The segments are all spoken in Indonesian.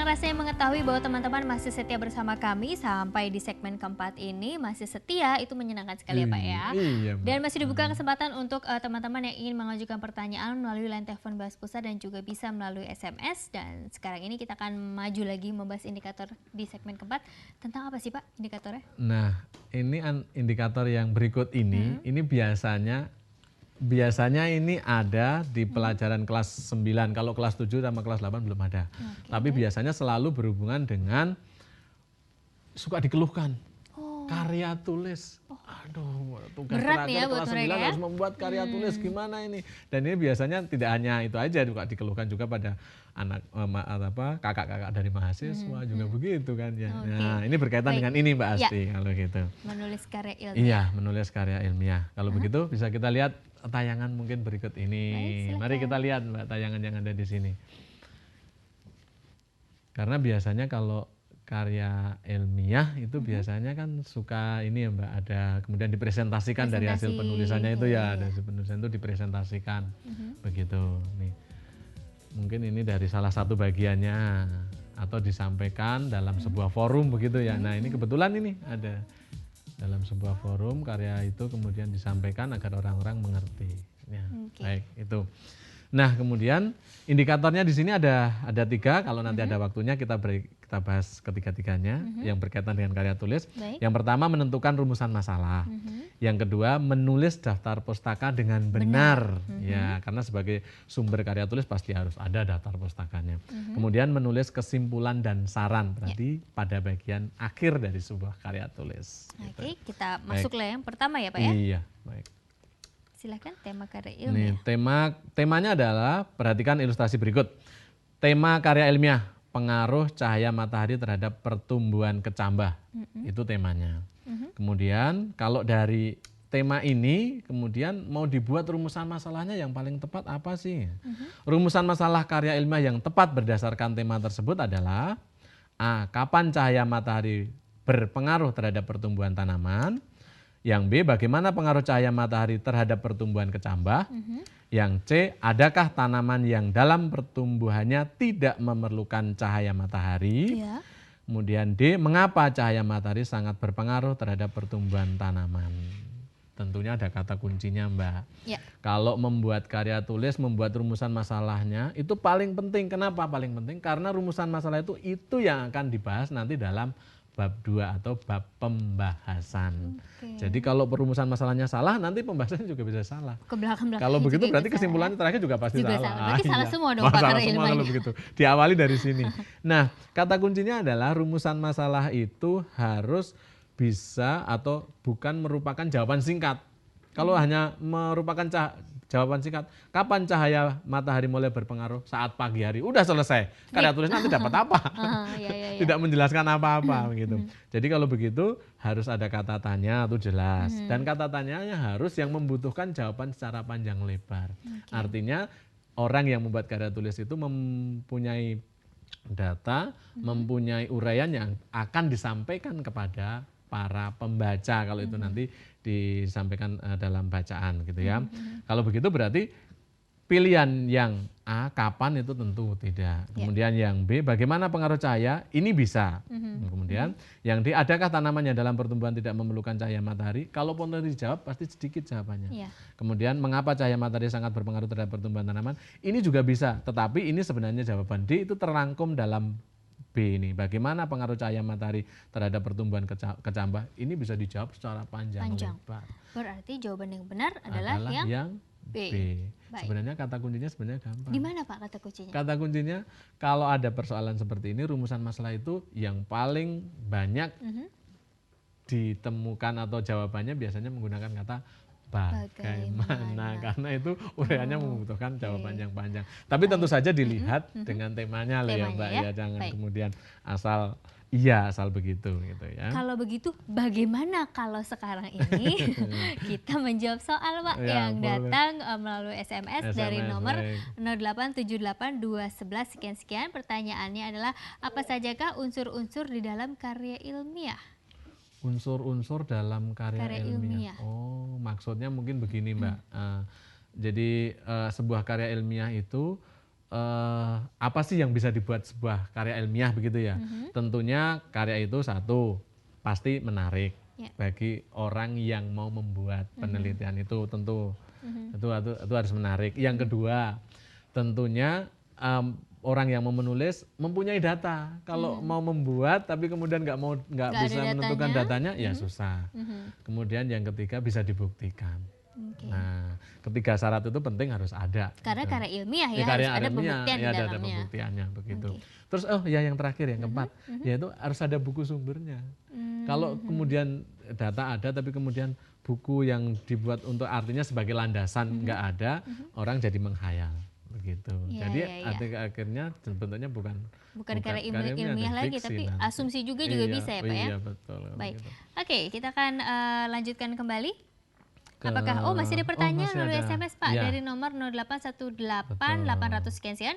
Senang rasanya mengetahui bahwa teman-teman masih setia bersama kami sampai di segmen keempat ini. Masih setia, itu menyenangkan sekali ya Pak ya. Iya, Mbak. Dan masih dibuka kesempatan untuk teman-teman yang ingin mengajukan pertanyaan melalui line telepon Bahas Pusat dan juga bisa melalui SMS. Dan sekarang ini kita akan maju lagi membahas indikator di segmen keempat. Tentang apa sih Pak indikatornya? Nah, ini indikator yang berikut ini biasanya ini ada di pelajaran kelas 9, kalau kelas 7 sama kelas 8 belum ada. Tapi biasanya selalu berhubungan dengan suka dikeluhkan. Karya tulis. Aduh, tugas Berat nih ya terakhir buat kelas 9 mereka ya? harus membuat karya tulis, gimana ini? Dan ini biasanya tidak hanya itu aja, juga dikeluhkan juga pada anak kakak-kakak dari mahasiswa juga begitu kan ya. Nah, ini berkaitan dengan ini Mbak Asti kalau gitu. Menulis karya ilmiah. Iya, menulis karya ilmiah. Kalau begitu bisa kita lihat tayangan mungkin berikut ini. Baik, Mari kita lihat Mbak tayangan yang ada di sini. Karena biasanya kalau karya ilmiah itu biasanya kan suka ini ya Mbak, ada kemudian dipresentasikan dari hasil penulisannya itu ya, dari hasil penulisan itu dipresentasikan. Begitu nih. Mungkin ini dari salah satu bagiannya atau disampaikan dalam sebuah forum begitu ya. Nah, ini kebetulan ini ada dalam sebuah forum karya itu kemudian disampaikan agar orang-orang mengerti. Ya, baik itu. Nah, kemudian indikatornya di sini ada 3. Kalau nanti ada waktunya kita bahas ketiga-tiganya yang berkaitan dengan karya tulis. Yang pertama menentukan rumusan masalah. Yang kedua menulis daftar pustaka dengan benar. Ya, karena sebagai sumber karya tulis pasti harus ada daftar pustakanya. Kemudian menulis kesimpulan dan saran, berarti pada bagian akhir dari sebuah karya tulis. Oke, kita masuk lah yang pertama ya Pak ya. Iya, baik. Silahkan tema karya ilmiah. Temanya adalah, perhatikan ilustrasi berikut. Tema karya ilmiah, pengaruh cahaya matahari terhadap pertumbuhan kecambah. Itu temanya. Kemudian kalau dari tema ini, kemudian mau dibuat rumusan masalahnya yang paling tepat apa sih? Rumusan masalah karya ilmiah yang tepat berdasarkan tema tersebut adalah A. Kapan cahaya matahari berpengaruh terhadap pertumbuhan tanaman? Yang B, bagaimana pengaruh cahaya matahari terhadap pertumbuhan kecambah? Yang C, adakah tanaman yang dalam pertumbuhannya tidak memerlukan cahaya matahari? Kemudian D, mengapa cahaya matahari sangat berpengaruh terhadap pertumbuhan tanaman? Tentunya ada kata kuncinya Mbak. Kalau membuat karya tulis, membuat rumusan masalahnya itu paling penting. Kenapa paling penting? Karena rumusan masalah itu yang akan dibahas nanti dalam bab 2 atau bab pembahasan. Jadi kalau perumusan masalahnya salah, nanti pembahasannya juga bisa salah. Kalau begitu berarti kesimpulannya terakhir juga pasti salah. Berarti salah semua dong Pak karya ilmiahnya. Kalau begitu. Diawali dari sini. Nah, kata kuncinya adalah rumusan masalah itu harus bisa atau bukan merupakan jawaban singkat. Kalau hanya merupakan jawaban singkat, kapan cahaya matahari mulai berpengaruh? Saat pagi hari. Udah selesai. Karya tulis nanti dapat apa? Tidak menjelaskan apa-apa gitu. Jadi kalau begitu harus ada kata tanya itu jelas. Dan kata tanyanya harus yang membutuhkan jawaban secara panjang lebar. Artinya orang yang membuat karya tulis itu mempunyai data, mempunyai uraian yang akan disampaikan kepada para pembaca kalau itu nanti disampaikan dalam bacaan gitu ya. Kalau begitu berarti pilihan yang A, kapan itu tentu tidak. Kemudian yang B, bagaimana pengaruh cahaya? Ini bisa. Kemudian yang D, adakah tanaman yang dalam pertumbuhan tidak memerlukan cahaya matahari? Kalau pun dijawab pasti sedikit jawabannya. Kemudian mengapa cahaya matahari sangat berpengaruh terhadap pertumbuhan tanaman? Ini juga bisa, tetapi ini sebenarnya jawaban D itu terangkum dalam B ini. Bagaimana pengaruh cahaya matahari terhadap pertumbuhan kecambah? Ini bisa dijawab secara panjang lebar. Berarti jawaban yang benar adalah yang B. Sebenarnya kata kuncinya sebenarnya gampang. Di mana Pak kata kuncinya? Kata kuncinya kalau ada persoalan seperti ini, rumusan masalah itu yang paling banyak ditemukan atau jawabannya biasanya menggunakan kata bagaimana, karena itu uraiannya membutuhkan jawaban yang panjang. Tapi tentu saja dilihat dengan temanya lah ya Mbak ya, jangan kemudian asal begitu gitu ya. Kalau begitu bagaimana kalau sekarang ini kita menjawab soal Pak yang datang melalui SMS dari nomor 0878211 sekian-sekian. Pertanyaannya adalah apa sajakah unsur-unsur di dalam karya ilmiah? Unsur-unsur dalam karya ilmiah. Oh, maksudnya mungkin begini Mbak. Jadi sebuah karya ilmiah itu apa sih yang bisa dibuat sebuah karya ilmiah begitu ya. Tentunya karya itu satu, pasti menarik bagi orang yang mau membuat penelitian itu tentu. Itu harus menarik. Yang kedua, tentunya orang yang mau menulis mempunyai data. Kalau mau membuat tapi kemudian nggak bisa menentukan datanya, ya susah. Kemudian yang ketiga bisa dibuktikan. Nah, ketiga syarat itu penting harus ada. Karena gitu. karya ilmiah ya, Karya harus ada ilmiah, pembuktian di ada dalamnya. pembuktiannya begitu. Terus ya yang terakhir yang keempat, yaitu harus ada buku sumbernya. Kalau kemudian data ada tapi kemudian buku yang dibuat untuk artinya sebagai landasan nggak ada, orang jadi menghayal begitu. Jadi akhirnya bentuknya bukan karya ilmiah lagi, tapi asumsi juga bisa ya Pak ya. Iya betul. Baik. Oke, kita akan lanjutkan kembali. Apakah masih ada pertanyaan melalui SMS Pak dari nomor 0818 sekian sekian.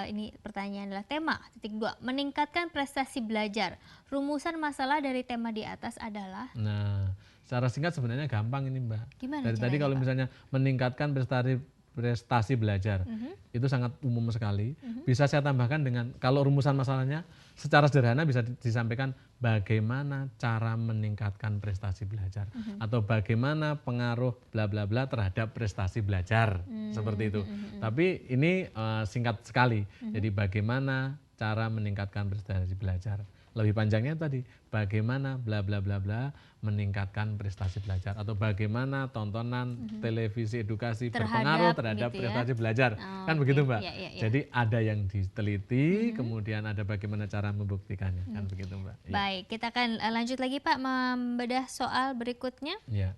Ini pertanyaan adalah tema titik 2, meningkatkan prestasi belajar. Rumusan masalah dari tema di atas adalah. Nah, secara singkat sebenarnya gampang ini Mbak. Gimana dari tadi kalau misalnya meningkatkan prestasi belajar itu sangat umum sekali. Bisa saya tambahkan dengan kalau rumusan masalahnya secara sederhana bisa disampaikan bagaimana cara meningkatkan prestasi belajar atau bagaimana pengaruh bla bla bla terhadap prestasi belajar seperti itu. Tapi ini singkat sekali. Jadi bagaimana cara meningkatkan prestasi belajar. Lebih panjangnya tadi bagaimana bla bla bla bla meningkatkan prestasi belajar atau bagaimana tontonan televisi edukasi berpengaruh terhadap prestasi belajar. Kan begitu Mbak. Jadi ada yang diteliti, kemudian ada bagaimana cara membuktikannya. Kan begitu Mbak. Baik, kita akan lanjut lagi Pak membedah soal berikutnya. Ya.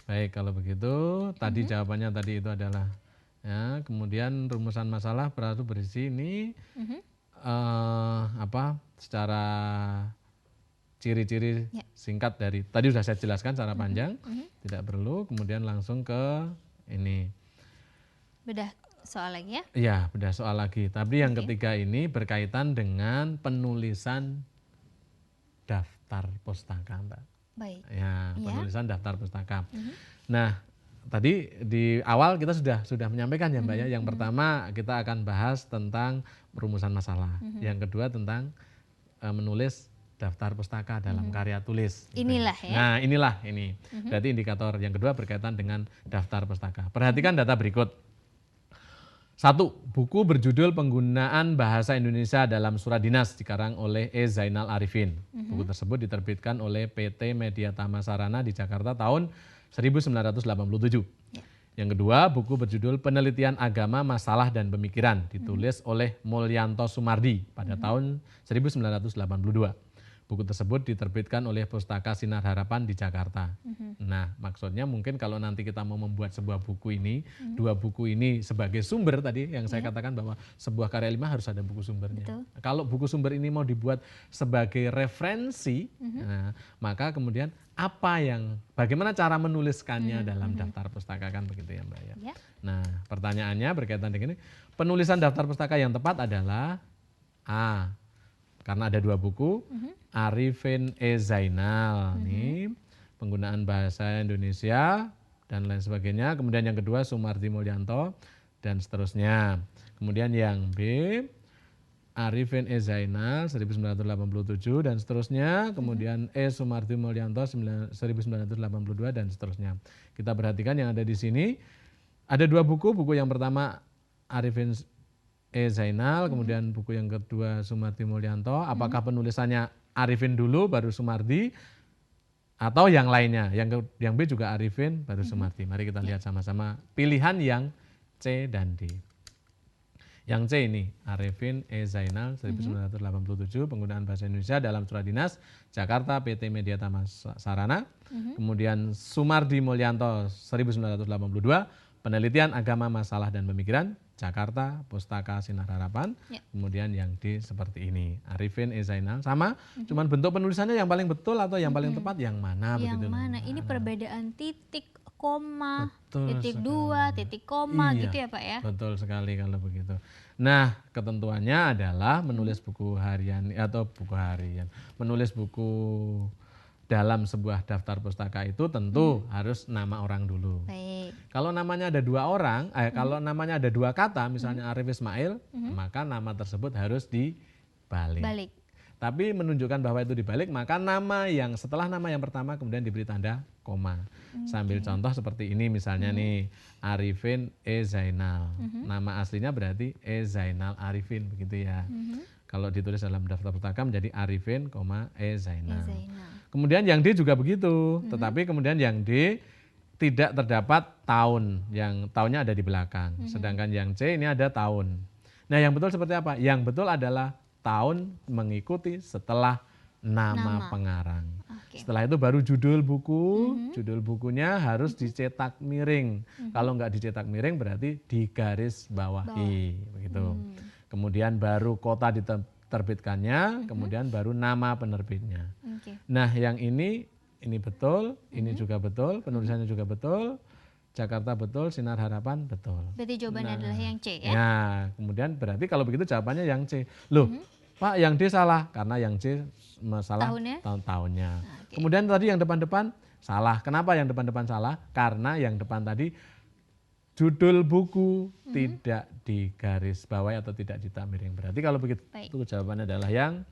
Baik, kalau begitu tadi jawabannya tadi itu adalah ya, kemudian rumusan masalah berisi ini secara ciri-ciri singkat dari tadi sudah saya jelaskan secara panjang, tidak perlu, kemudian langsung ke ini. Bedah soal lagi ya? Iya, bedah soal lagi. Tapi yang ketiga ini berkaitan dengan penulisan daftar pustaka, Mbak. Baik. Ya, penulisan daftar pustaka. Nah, tadi di awal kita sudah menyampaikan ya Mbak ya. Yang pertama kita akan bahas tentang rumusan masalah. Yang kedua tentang menulis daftar pustaka dalam karya tulis. Inilah ya. Nah inilah ini. Berarti indikator yang kedua berkaitan dengan daftar pustaka. Perhatikan data berikut. 1. Buku berjudul Penggunaan Bahasa Indonesia dalam Surat Dinas dikarang oleh E. Zainal Arifin. Buku tersebut diterbitkan oleh PT Media Tama Sarana di Jakarta tahun 1987. Yang kedua, buku berjudul Penelitian Agama, Masalah dan Pemikiran ditulis oleh Mulyanto Sumardi pada tahun 1982. Buku tersebut diterbitkan oleh Pustaka Sinar Harapan di Jakarta. Nah, maksudnya mungkin kalau nanti kita mau membuat sebuah buku ini, dua buku ini sebagai sumber tadi yang saya katakan bahwa sebuah karya ilmiah harus ada buku sumbernya. Kalau buku sumber ini mau dibuat sebagai referensi, nah, maka kemudian bagaimana cara menuliskannya dalam daftar pustaka kan begitu ya Mbak ya. Nah, pertanyaannya berkaitan dengan ini, penulisan daftar pustaka yang tepat adalah A. Karena ada dua buku, Arifin E. Zainal, nih, Penggunaan Bahasa Indonesia dan lain sebagainya. Kemudian yang kedua Sumardi Mulyanto dan seterusnya. Kemudian yang B, Arifin E. Zainal 1987 dan seterusnya. Kemudian E. Sumardi Mulyanto 1982 dan seterusnya. Kita perhatikan yang ada di sini. Ada dua buku yang pertama Arifin E. Zainal, kemudian buku yang kedua Sumardi Mulyanto. Apakah penulisannya Arifin dulu baru Sumardi atau yang lainnya? Yang B juga Arifin baru Sumardi. Mari kita lihat sama-sama pilihan yang C dan D. Yang C ini Arifin E. Zainal 1987, Penggunaan Bahasa Indonesia dalam Surat Dinas Jakarta PT Media Tama Sarana. Kemudian Sumardi Mulyanto 1982, Penelitian Agama, Masalah dan Pemikiran Jakarta Pustaka Sinar Harapan. Kemudian yang D seperti ini, Arifin E. Zainal sama, cuman bentuk penulisannya yang paling betul atau yang paling tepat yang mana yang begitu. Mana? Ini perbedaan titik, koma, titik dua, titik koma gitu ya Pak ya. Betul sekali kalau begitu. Nah, ketentuannya adalah menulis buku harian atau buku harian, menulis buku dalam sebuah daftar pustaka itu tentu harus nama orang dulu. Baik. Kalau namanya ada dua orang, kalau namanya ada dua kata, misalnya Arif Ismail, maka nama tersebut harus dibalik. Balik. Tapi menunjukkan bahwa itu dibalik, maka nama yang setelah nama yang pertama kemudian diberi tanda koma. Sambil contoh seperti ini misalnya nih, Arifin E Zainal. Nama aslinya berarti E Zainal Arifin, begitu ya. Kalau ditulis dalam daftar pustaka menjadi Arifin, E Zainal. Kemudian yang D juga begitu, tetapi kemudian yang D tidak terdapat tahun, yang tahunnya ada di belakang. Sedangkan yang C ini ada tahun. Nah yang betul seperti apa? Yang betul adalah tahun mengikuti setelah nama pengarang. Setelah itu baru judul buku, judul bukunya harus dicetak miring. Kalau nggak dicetak miring berarti digaris bawahi, begitu. Kemudian baru kota diterbitkannya, kemudian baru nama penerbitnya. Nah yang ini betul, ini juga betul, penulisannya juga betul, Jakarta betul, Sinar Harapan betul. Berarti jawabannya adalah yang C ya? Ya, kemudian berarti kalau begitu jawabannya yang C. Loh, Pak yang D salah, karena yang C masalah tahunnya. Kemudian tadi yang depan-depan salah. Kenapa yang depan-depan salah? Karena yang depan tadi judul buku tidak digaris bawahi atau tidak dicetak miring. Berarti kalau begitu itu jawabannya adalah yang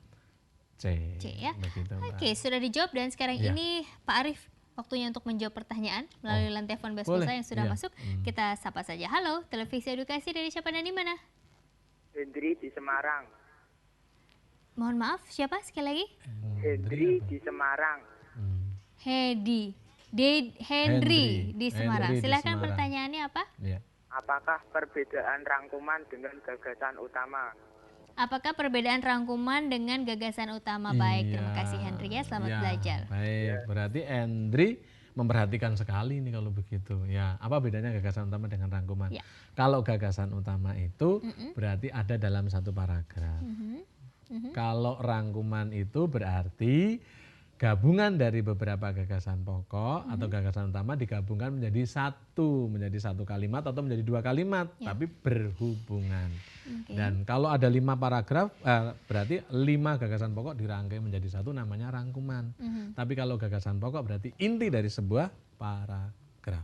C. C ya. Begitu, Oke, sudah dijawab dan sekarang ini Pak Arif waktunya untuk menjawab pertanyaan melalui line telepon Bas Pulsa yang sudah masuk. Kita sapa saja. Halo, Televisi Edukasi dari siapa dan di mana? Hendri di Semarang. Mohon maaf, siapa sekali lagi? Hendri di Semarang. Henry di Semarang. Silakan pertanyaannya apa? Ya. Apakah perbedaan rangkuman dengan gagasan utama? Apakah perbedaan rangkuman dengan gagasan utama? Baik, terima kasih Henry ya, selamat belajar. Baik, berarti Henry memperhatikan sekali nih kalau begitu. Ya, apa bedanya gagasan utama dengan rangkuman? Kalau gagasan utama itu berarti ada dalam satu paragraf. Kalau rangkuman itu berarti gabungan dari beberapa gagasan pokok atau gagasan utama digabungkan menjadi satu kalimat atau menjadi dua kalimat, tapi berhubungan. Dan kalau ada 5 paragraf, berarti 5 gagasan pokok dirangkai menjadi satu, namanya rangkuman. Tapi kalau gagasan pokok berarti inti dari sebuah paragraf.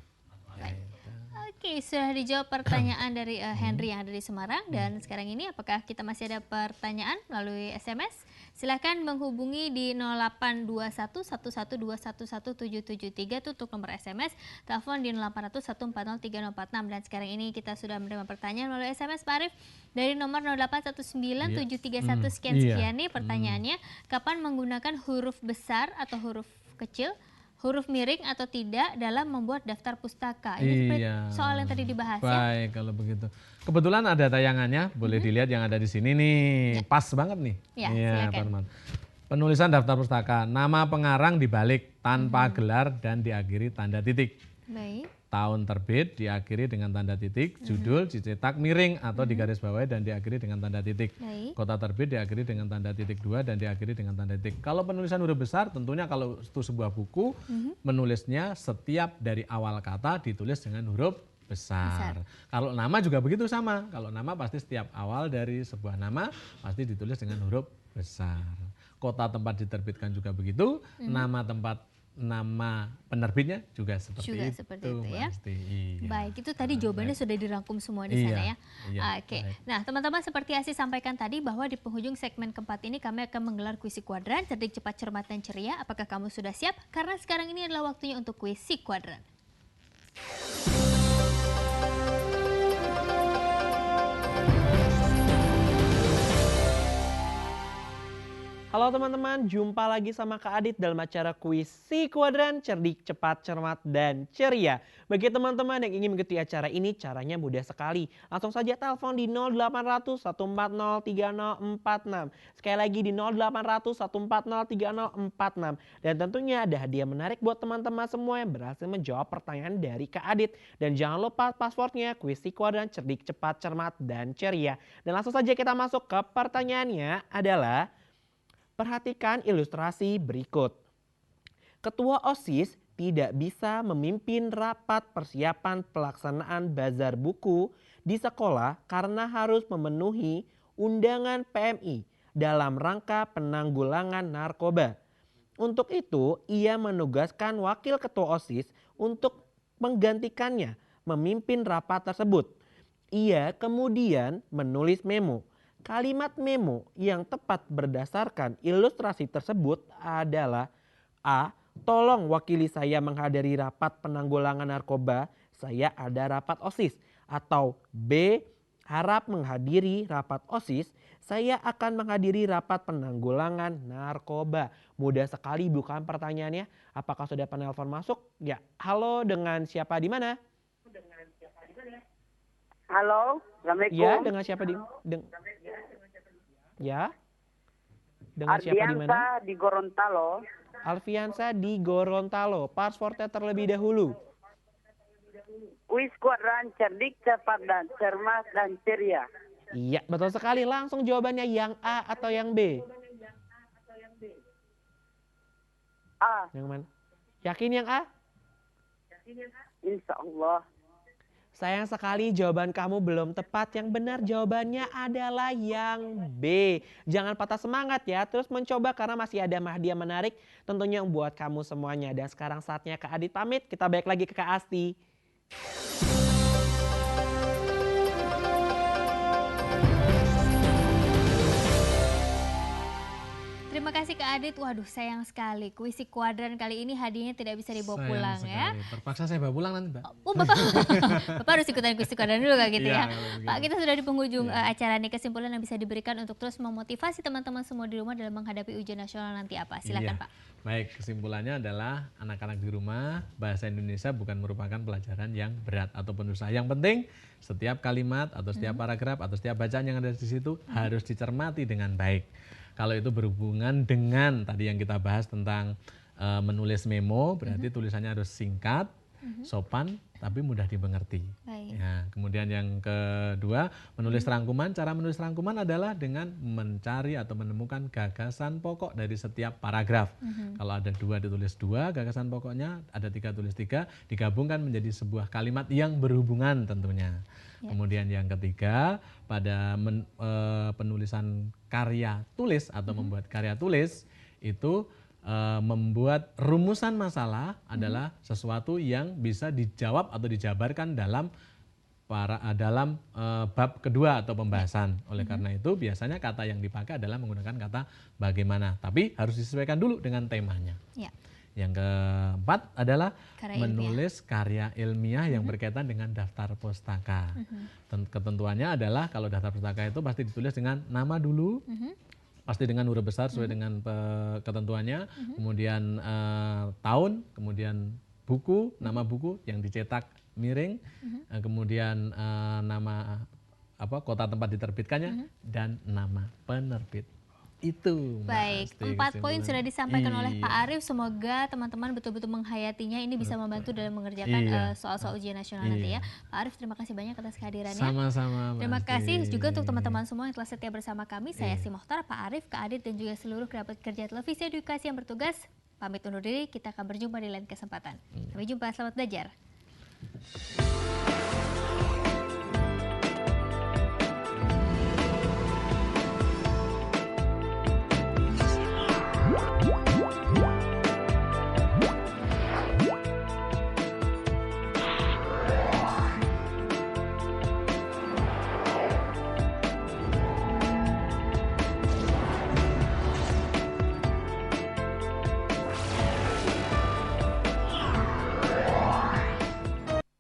Oke, sudah dijawab pertanyaan dari Henry yang ada di Semarang. Dan sekarang ini apakah kita masih ada pertanyaan melalui SMS? Silahkan menghubungi di 0821 1121173 itu untuk nomor SMS. Telepon di 0800 140 3046. Dan sekarang ini kita sudah menerima pertanyaan melalui SMS Pak Arif dari nomor 0819 731 sekian nih pertanyaannya. Kapan menggunakan huruf besar atau huruf kecil, huruf miring atau tidak dalam membuat daftar pustaka? Ini soal yang tadi dibahas ya. Baik, kalau begitu. Kebetulan ada tayangannya, boleh dilihat yang ada di sini nih. Pas banget nih. Ya, silakan. Penulisan daftar pustaka, nama pengarang dibalik tanpa gelar dan diakhiri tanda titik. Baik. Tahun terbit diakhiri dengan tanda titik, judul dicetak miring atau digaris bawahi dan diakhiri dengan tanda titik. Kota terbit diakhiri dengan tanda titik 2 dan diakhiri dengan tanda titik. Kalau penulisan huruf besar tentunya kalau itu sebuah buku, menulisnya setiap dari awal kata ditulis dengan huruf besar. Kalau nama juga begitu sama. Kalau nama pasti setiap awal dari sebuah nama pasti ditulis dengan huruf besar. Kota tempat diterbitkan juga begitu, nama penerbitnya juga seperti itu ya. Iya. Baik, itu tadi jawabannya sudah dirangkum semua di sana ya. Oke. Nah, teman-teman seperti Asi sampaikan tadi bahwa di penghujung segmen keempat ini kami akan menggelar kuis si kuadran, cerdik, cepat, cermat, dan ceria. Apakah kamu sudah siap? Karena sekarang ini adalah waktunya untuk kuis si kuadran. Halo teman-teman, jumpa lagi sama Kak Adit dalam acara kuis Si Kuadran, cerdik, cepat, cermat, dan ceria. Bagi teman-teman yang ingin mengikuti acara ini, caranya mudah sekali. Langsung saja telepon di 0800 140 3046. Sekali lagi di 0800 140 3046. Dan tentunya ada hadiah menarik buat teman-teman semua yang berhasil menjawab pertanyaan dari Kak Adit. Dan jangan lupa passwordnya kuis Si Kuadran, cerdik, cepat, cermat, dan ceria. Dan langsung saja kita masuk ke pertanyaannya adalah... Perhatikan ilustrasi berikut. Ketua OSIS tidak bisa memimpin rapat persiapan pelaksanaan bazar buku di sekolah karena harus memenuhi undangan PMI dalam rangka penanggulangan narkoba. Untuk itu, ia menugaskan wakil ketua OSIS untuk menggantikannya memimpin rapat tersebut. Ia kemudian menulis memo. Kalimat memo yang tepat berdasarkan ilustrasi tersebut adalah A. Tolong wakili saya menghadiri rapat penanggulangan narkoba, saya ada rapat OSIS. Atau B. Harap menghadiri rapat OSIS, saya akan menghadiri rapat penanggulangan narkoba. Mudah sekali bukan pertanyaannya? Apakah sudah penelpon masuk? Ya, halo, dengan siapa di mana? Halo, Assalamualaikum. Ya, dengan siapa ya, dengan siapa di mana? Ardiansa di Gorontalo. Alfiansa di Gorontalo. Passwordnya terlebih dahulu. Kuis kuadran cerdik, cepat dan cermat dan ceria. Iya, betul sekali. Langsung jawabannya yang A atau yang B? A. Yang mana? Yakin yang A? Insya Allah. Sayang sekali jawaban kamu belum tepat. Yang benar jawabannya adalah yang B. Jangan patah semangat ya. Terus mencoba karena masih ada hadiah menarik tentunya buat kamu semuanya. Dan sekarang saatnya Kak Adit pamit. Kita balik lagi ke Kak Asti. Terima kasih Kak Adit. Waduh, sayang sekali. Kuis si kuadran kali ini hadiahnya tidak bisa dibawa pulang ya. Terpaksa saya bawa pulang nanti, Mbak. Oh, Bapak. Bapak harus ikutan kuis si kuadran dulu Kak gitu Iya, ya. begitu. Pak, kita sudah di penghujung acara nih. Kesimpulan yang bisa diberikan untuk terus memotivasi teman-teman semua di rumah dalam menghadapi ujian nasional nanti apa? Silakan Iya. Pak. Baik, kesimpulannya adalah anak-anak di rumah, bahasa Indonesia bukan merupakan pelajaran yang berat ataupun susah. Yang penting setiap kalimat atau setiap paragraf atau setiap bacaan yang ada di situ harus dicermati dengan baik. Kalau itu berhubungan dengan tadi yang kita bahas tentang menulis memo, berarti tulisannya harus singkat, sopan, tapi mudah dimengerti. Baik. Ya, kemudian yang kedua, menulis rangkuman. Cara menulis rangkuman adalah dengan mencari atau menemukan gagasan pokok dari setiap paragraf. Kalau ada 2 ditulis 2 gagasan pokoknya, ada 3 tulis 3, digabungkan menjadi sebuah kalimat yang berhubungan tentunya. Ya. Kemudian yang ketiga, pada penulisan karya tulis atau membuat karya tulis itu membuat rumusan masalah adalah sesuatu yang bisa dijawab atau dijabarkan dalam bab kedua atau pembahasan. Oleh karena itu biasanya kata yang dipakai adalah menggunakan kata bagaimana, tapi harus disesuaikan dulu dengan temanya. Ya. Yang keempat adalah Karya menulis karya ilmiah yang berkaitan dengan daftar pustaka. Ketentuannya adalah kalau daftar pustaka itu pasti ditulis dengan nama dulu, pasti dengan huruf besar sesuai dengan ketentuannya, kemudian tahun, kemudian buku, nama buku yang dicetak miring, kemudian nama kota tempat diterbitkannya dan nama penerbit. Itu Mbak Baik, Asti 4 poin sudah disampaikan oleh Pak Iya. Arief. Semoga teman-teman betul-betul menghayatinya. Ini bisa membantu dalam mengerjakan Iya. soal-soal ujian nasional nanti ya. Iya. Pak Arief, terima kasih banyak atas kehadirannya. Sama-sama Mbak Terima Asti. kasih juga untuk teman-teman semua yang telah setia bersama kami. Saya Iya. Si Mohtar, Pak Arief, Kak Adit, dan juga seluruh kerabat kerja televisi edukasi yang bertugas. Pamit undur diri, kita akan berjumpa di lain kesempatan. Sampai jumpa, selamat belajar.